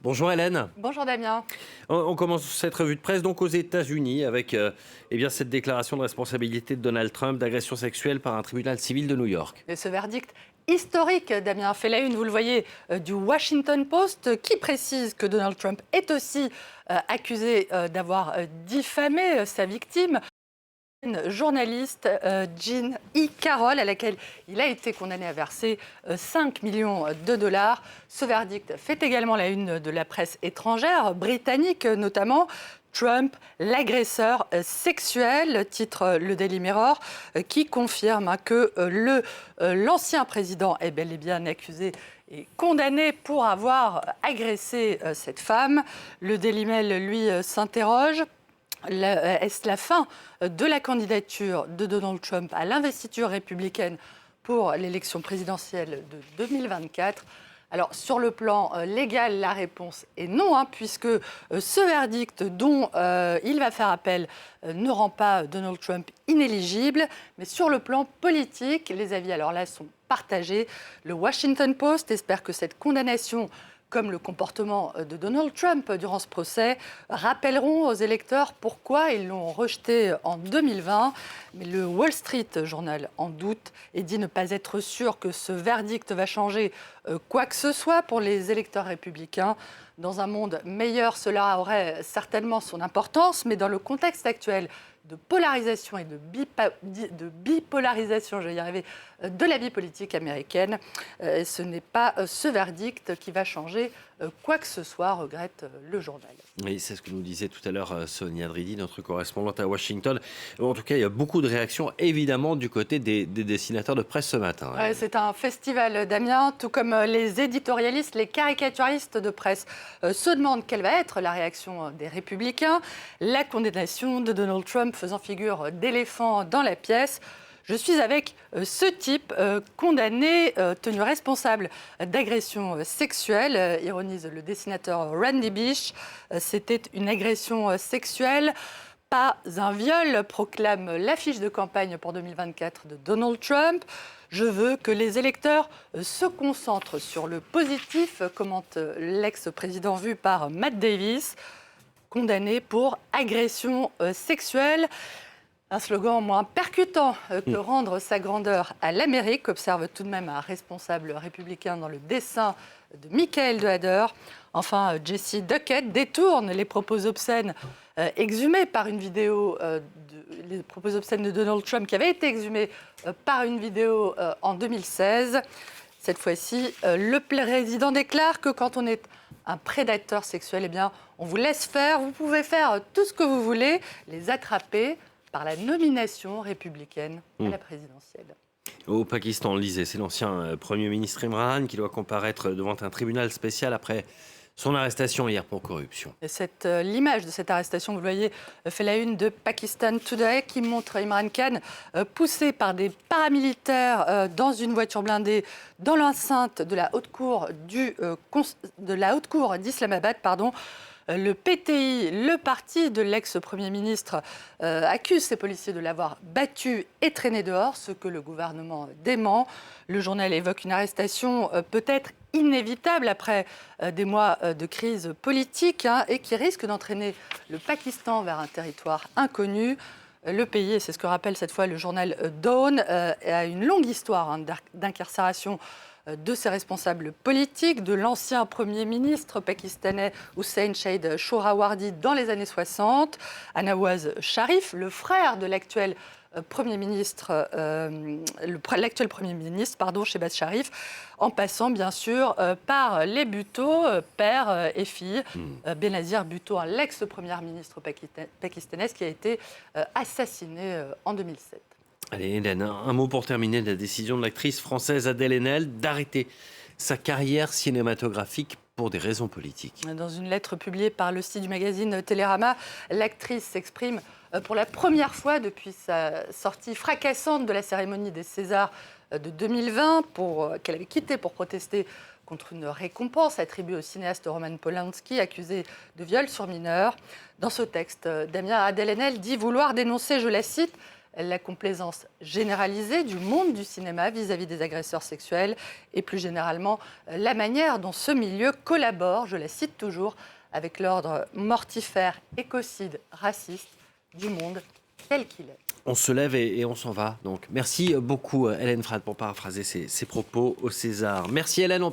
Bonjour Hélène. Bonjour Damien. On commence cette revue de presse donc aux États-Unis avec cette déclaration de responsabilité de Donald Trump d'agression sexuelle par un tribunal civil de New York. Et ce verdict historique, Damien, fait la une, vous le voyez, du Washington Post, qui précise que Donald Trump est aussi accusé d'avoir diffamé sa victime. Une journaliste, Jean E. Carroll, à laquelle il a été condamné à verser 5 millions de dollars. Ce verdict fait également la une de la presse étrangère, britannique notamment. Trump, l'agresseur sexuel, titre le Daily Mirror, qui confirme que l'ancien président est bel et bien accusé et condamné pour avoir agressé cette femme. Le Daily Mail, lui, s'interroge. Est-ce la fin de la candidature de Donald Trump à l'investiture républicaine pour l'élection présidentielle de 2024 ? Alors, sur le plan légal, la réponse est non, puisque ce verdict dont il va faire appel ne rend pas Donald Trump inéligible. Mais sur le plan politique, les avis, alors là, sont partagés. Le Washington Post espère que cette condamnation, comme le comportement de Donald Trump durant ce procès, rappelleront aux électeurs pourquoi ils l'ont rejeté en 2020. Mais le Wall Street Journal en doute et dit ne pas être sûr que ce verdict va changer quoi que ce soit pour les électeurs républicains. Dans un monde meilleur, cela aurait certainement son importance, mais dans le contexte actuel de polarisation et de bipolarisation, je vais y arriver, de la vie politique américaine, ce n'est pas ce verdict qui va changer quoi que ce soit, regrette le journal. Oui, c'est ce que nous disait tout à l'heure Sonia Dridi, notre correspondante à Washington. En tout cas, il y a beaucoup de réactions, évidemment, du côté des dessinateurs de presse ce matin. Ouais, c'est un festival, Damien, tout comme les éditorialistes, les caricaturistes de presse se demandent quelle va être la réaction des Républicains. La condamnation de Donald Trump faisant figure d'éléphant dans la pièce. Je suis avec ce type condamné, tenu responsable d'agression sexuelle, ironise le dessinateur Randy Bish. C'était une agression sexuelle, pas un viol, proclame l'affiche de campagne pour 2024 de Donald Trump. Je veux que les électeurs se concentrent sur le positif, commente l'ex-président vu par Matt Davis, condamné pour agression sexuelle. Un slogan moins percutant que rendre sa grandeur à l'Amérique, observe tout de même un responsable républicain dans le dessin de Michael de Hader. Enfin, Jesse Duckett détourne les propos obscènes exhumés par une vidéo, les propos obscènes de Donald Trump qui avaient été exhumés par une vidéo en 2016. Cette fois-ci, le président déclare que quand on est un prédateur sexuel, eh bien, on vous laisse faire, vous pouvez faire tout ce que vous voulez, les attraper par la nomination républicaine à la présidentielle. Au Pakistan, lisez, c'est l'ancien Premier ministre Imran qui doit comparaître devant un tribunal spécial après son arrestation hier pour corruption. L'image de cette arrestation, vous le voyez, fait la une de Pakistan Today qui montre Imran Khan poussé par des paramilitaires dans une voiture blindée dans l'enceinte de la haute cour d'Islamabad. Le PTI, le parti de l'ex-premier ministre, accuse ces policiers de l'avoir battu et traîné dehors, ce que le gouvernement dément. Le journal évoque une arrestation peut-être inévitable après des mois de crise politique et qui risque d'entraîner le Pakistan vers un territoire inconnu. Le pays, et c'est ce que rappelle cette fois le journal Dawn, a une longue histoire d'incarcération de ses responsables politiques, de l'ancien Premier ministre pakistanais Hussein Shahid Shohrawardi dans les années 60, à Nawaz Sharif, le frère de l'actuel Premier ministre, Shehbaz Sharif, en passant bien sûr par les Bhutto, père et fille, Benazir Bhutto, l'ex-première ministre pakistanaise qui a été assassinée en 2007. Allez Hélène, un mot pour terminer de la décision de l'actrice française Adèle Haenel d'arrêter sa carrière cinématographique pour des raisons politiques. Dans une lettre publiée par le site du magazine Télérama, l'actrice s'exprime pour la première fois depuis sa sortie fracassante de la cérémonie des Césars de 2020, qu'elle avait quittée pour protester contre une récompense attribuée au cinéaste Roman Polanski, accusé de viol sur mineur. Dans ce texte, Damien Adèle Haenel dit vouloir dénoncer, je la cite, la complaisance généralisée du monde du cinéma vis-à-vis des agresseurs sexuels et plus généralement la manière dont ce milieu collabore, je la cite toujours, avec l'ordre mortifère, écocide, raciste du monde tel qu'il est. On se lève et on s'en va. Donc, merci beaucoup Hélène Frade pour paraphraser ses propos au César. Merci Hélène.